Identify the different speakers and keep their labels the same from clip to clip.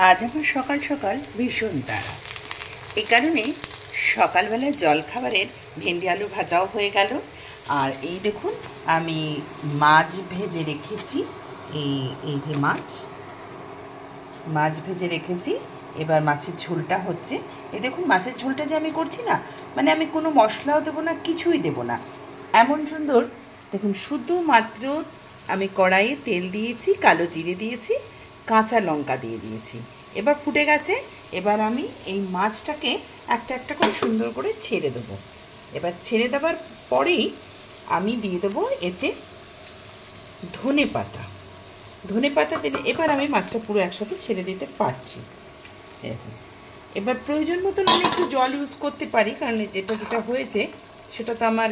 Speaker 1: আজ আমার সকাল সকাল ভীষণ তাড়া, এই কারণে সকালবেলা জলখাবারের ভেন্ডি আলু ভাজাও হয়ে গেল। আর এই দেখুন আমি মাছ ভেজে রেখেছি, এই যে মাছ ভেজে রেখেছি। এবার মাছের ঝোলটা হচ্ছে। এই দেখুন মাছের ঝোলটা যে আমি করছি না, মানে আমি কোনো মশলাও দেবো না, কিছুই দেবো না, এমন সুন্দর। দেখুন শুধুমাত্র আমি কড়াইয়ে তেল দিয়েছি, কালো জিরে দিয়েছি, কাঁচা লঙ্কা দিয়ে দিয়েছি। এবার ফুটে গেছে। এবার আমি এই মাছটাকে একটা একটা করে সুন্দর করে ছেড়ে দেবো। এবার ছেড়ে দেওয়ার পরেই আমি দিয়ে দেবো এতে ধনে পাতা দিলে এবার আমি মাছটা পুরো একসাথে ছেড়ে দিতে পারছি। এবার প্রয়োজন মতন আমি একটু জল ইউজ করতে পারি, কারণ যেটা হয়েছে সেটা তো আমার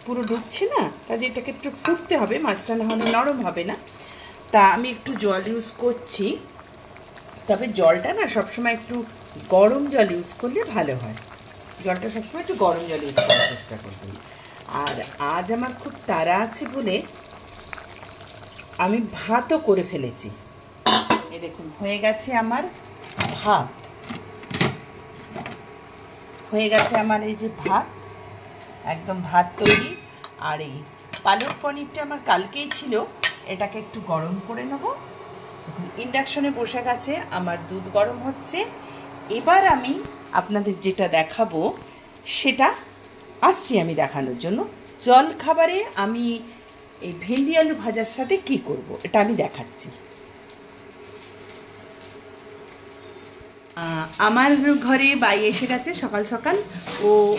Speaker 1: পুরো ডুবছে না, কাজে এটাকে একটু ফুটতে হবে, মাছটা না হলে নরম হবে না। তা আমি একটু জল ইউজ করছি, তবে জলটা না সবসময় একটু গরম জল ইউজ করলে ভালো হয়। জলটা সবসময় একটু গরম জল ইউজ করার চেষ্টা করবেন। আর আজ আমার খুব তাড়া আছে বলে আমি ভাতও করে ফেলেছি। এই দেখুন হয়ে গেছে আমার ভাত, এই যে ভাত, একদম ভাত তৈরি। আর এই পালক পনিরটা আমার কালকেই ছিল, এটাকে একটু গরম করে নেব। দেখুন ইন্ডাকশনে বসে গেছে, আমার দুধ গরম হচ্ছে। এবার আমি আপনাদের যেটা দেখাবো সেটা আসছি আমি দেখানোর জন্য। জল খাবারে আমি এই ভেন্ডি আলু ভাজার সাথে কি করব এটা আমি দেখাচ্ছি। আমার ঘরে বাই এসে গেছে সকাল সকাল,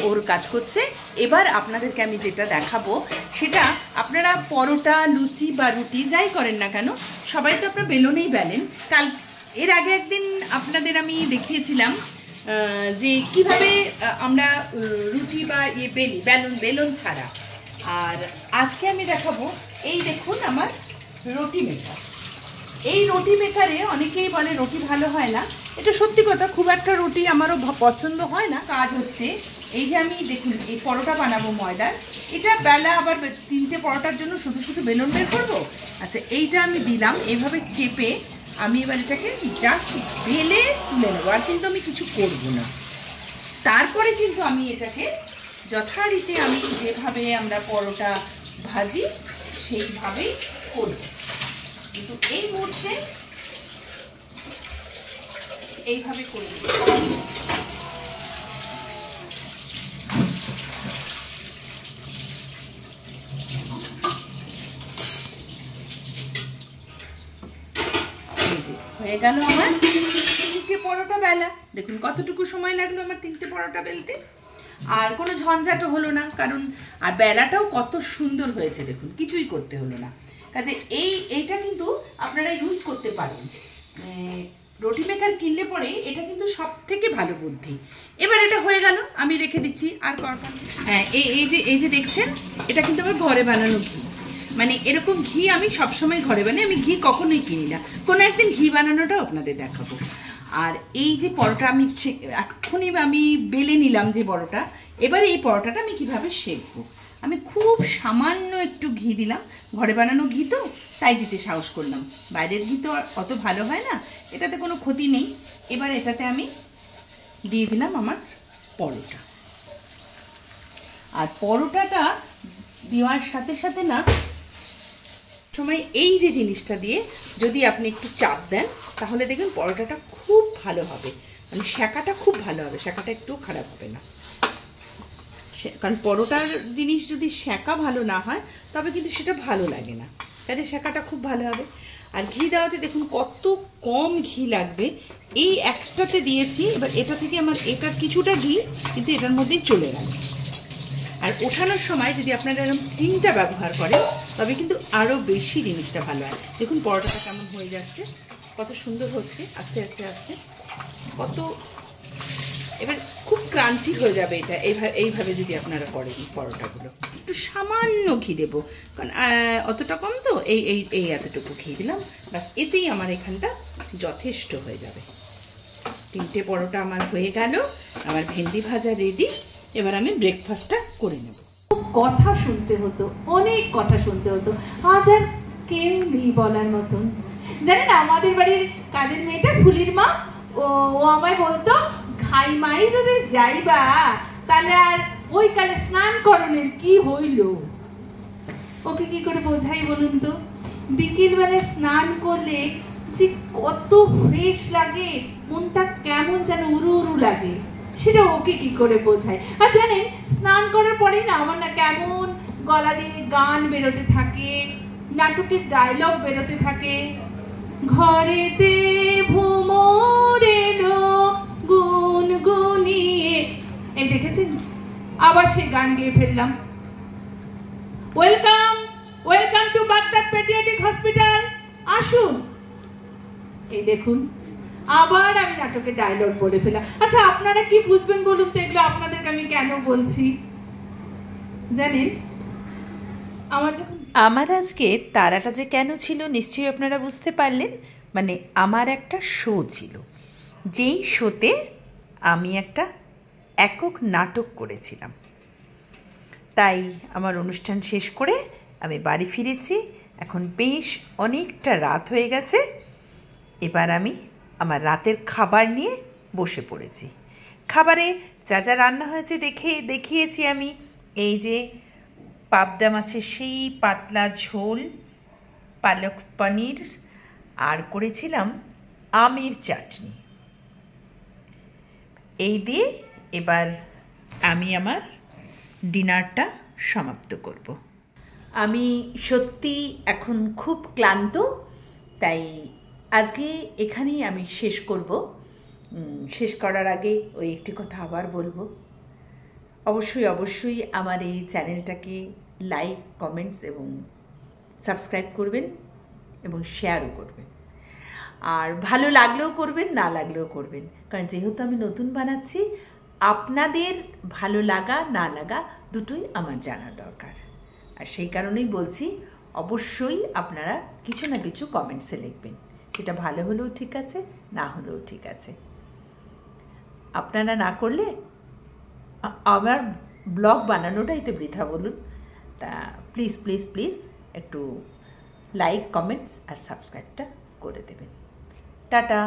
Speaker 1: ওর কাজ করছে। এবার আপনাদেরকে আমি যেটা দেখাবো সেটা, আপনারা পরোটা, লুচি বা রুটি যাই করেন না কেন, সবাই তো আপনারা বেলনেই বেলেন। এর আগে একদিন আপনাদের আমি দেখিয়েছিলাম যে কিভাবে আমরা রুটি বা বেলি বেলন ছাড়া। আর আজকে আমি দেখাবো, এই দেখুন আমার রুটি মেকার। এই রুটি মেকারে অনেকেই বলে রুটি ভালো হয় না, এটা সত্যি কথা, খুব একটা রুটি আমারও পছন্দ হয় না। কাজ হচ্ছে এই যে আমি দেখুন এই পরোটা বানাবো ময়দার, এটা বেলা আবার 3টে পরোটার জন্য শুধু বেলন বের করবো। আচ্ছা এইটা আমি দিলাম, এইভাবে চেপে আমি এবার এটাকে জাস্ট বেলে তুলে নেবো, আর কিন্তু আমি কিছু করবো না। তারপরে কিন্তু আমি এটাকে যথারীতি আমি যেভাবে আমরা পরোটা ভাজি সেইভাবেই করবো। কিন্তু এই মুহূর্তে এইভাবে করে দিই। হয়ে গেল আমার 3টে পরোটা বেলা। দেখুন কতটুকু সময় লাগলো আমার 3টে পরোটা বেলতে, আর কোনো ঝঞ্ঝাটও হলো না, কারণ আর বেলাটাও কত সুন্দর হয়েছে দেখুন, কিছুই করতে হলো না। কাজে এইটা কিন্তু আপনারা ইউজ করতে পারেন। রুটি মেকার কিনলে পরে এটা কিন্তু সব থেকে ভালো বুদ্ধি। এবার এটা হয়ে গেল, আমি রেখে দিচ্ছি। আর হ্যাঁ, এই যে দেখছেন, এটা কিন্তু আমার ঘরে বানানো ঘি। মানে এরকম ঘি আমি সবসময় ঘরে বানাই, আমি ঘি কখনোই কিনি না। কোনো একদিন ঘি বানানোটাও আপনাদের দেখাবো। আর এই যে পরোটা এক্ষুনি আমি বেলে নিলাম যে পরোটা, এবারে এই পরোটাটা আমি কিভাবে সেঁকবো। আমি খুব সামান্য একটু ঘি দিলাম, ঘরে বানানো ঘি তো তাই দিতে সাহস করলাম, বাইরের ঘি তো অত ভালো হয় না, এটাতে কোনো ক্ষতি নেই। এবার এটাতে আমি দিয়ে দিলাম আমার পরোটা। আর পরোটাটা দেওয়ার সাথে সাথে না সময় এই যে জিনিসটা দিয়ে যদি আপনি একটু চাপ দেন, তাহলে দেখবেন পরোটাটা খুব ভালো হবে, মানে সেঁকাটা খুব ভালো হবে, সেঁকাটা একটু খারাপ হবে না। কারণ পরোটার জিনিস যদি সেঁকা ভালো না হয় তবে কিন্তু সেটা ভালো লাগে না, কাজে সেঁকাটা খুব ভালো হবে। আর ঘি দেওয়াতে দেখুন কত কম ঘি লাগবে, এই একটাতে দিয়েছি। এবার এটা থেকে আমার এটার কিছুটা ঘি কিন্তু এটার মধ্যেই চলে গেল। আর ওঠানোর সময় যদি আপনারা এরকম চিনিটা ব্যবহার করেন তবে কিন্তু আরও বেশি জিনিসটা ভালো হয়। দেখুন পরোটাটা কেমন হয়ে যাচ্ছে, কত সুন্দর হচ্ছে আস্তে আস্তে আস্তে, কত এবার খুব ক্রাঞ্চি হয়ে যাবে এটা। এইভাবে যদি আপনারা করেন পরোটাগুলো, একটু সামান্য ঘি দেবো, কারণ অতটা কম তো, এই এতটুকু ঘি দিলাম, ব্যাস এতেই আমার এখানটা যথেষ্ট হয়ে যাবে। 3টে পরোটা আমার হয়ে গেল, আমার ভেন্ডি ভাজা রেডি। এবার আমি ব্রেকফাস্টটা করে নেব। কথা শুনতে হতো, অনেক কথা শুনতে হতো, আজ আর কেউ নেই বলার মতন।
Speaker 2: জানেন আমাদের বাড়ির কাজের মেয়েটা ফুলির মা, ও আমায় বলতো ঘাই মাই যদি যাইবা তাহলে আর ওই কালে স্নান করণের কি হইল। ওকে কি করে বোঝাই বলুন তো? বিকেল বেলায় স্নান করলে যে কত ফ্রেশ লাগে, মনটা কেমন যেন উড়ু উড়ু লাগে, সেটা ওকে কি করে বোঝায়। আর জানেন স্নান করার পরেই না আমার না কেমন গলা দিয়ে গান বেরোতে থাকে, নাটকের ডায়লগ বেরোতে থাকে। ঘরেতে ভ্রমর এলো গুনগুনিয়ে, এই দেখেছেন আবার সেই গান গেয়ে ফেললাম। Welcome welcome to Baghdad paediatric hospital, আসুন। এই দেখুন আবার আমি নাটকের ডায়লগ বলে ফেলা। আচ্ছা আপনারা কি বুঝবেন বলুন তো এগুলো আপনাদেরকে আমি কেন বলছি? জানেন
Speaker 1: আমার আজকে তারাটা যে কেন ছিল নিশ্চয়ই আপনারা বুঝতে পারলেন। মানে আমার একটা শো ছিল, যেই শোতে আমি একটা একক নাটক করেছিলাম। তাই আমার অনুষ্ঠান শেষ করে আমি বাড়ি ফিরেছি। এখন বেশ অনেকটা রাত হয়ে গেছে। এবার আমি আমার রাতের খাবার নিয়ে বসে পড়েছি। খাবারে যা যা রান্না হয়েছে দেখিয়েছি আমি। এই যে পাবদা মাছের সেই পাতলা ঝোল, পালক পনির, আর করেছিলাম আমের চাটনি। এই দিয়ে এবার আমি আমার ডিনারটা সমাপ্ত করব। আমি সত্যি এখন খুব ক্লান্ত, তাই আজকে এখানেই আমি শেষ করব। শেষ করার আগে ওই একটি কথা আবার বলবো, অবশ্যই আমার এই চ্যানেলটাকে লাইক, কমেন্টস এবং সাবস্ক্রাইব করবেন এবং শেয়ারও করবেন। আর ভালো লাগলেও করবেন, না লাগলেও করবেন, কারণ যেহেতু আমি নতুন বানাচ্ছি, আপনাদের ভালো লাগা না লাগা দুটোই আমার জানার দরকার। আর সেই কারণেই বলছি, অবশ্যই আপনারা কিছু না কিছু কমেন্টসে লিখবেন। সেটা ভালো হলেও ঠিক আছে, না হলেও ঠিক আছে। আপনারা না করলে আমার ব্লগ বানানোটাই তো বৃথা বলুন। তা প্লিজ একটু লাইক, কমেন্টস আর সাবস্ক্রাইবটা করে দেবেন। টাটা।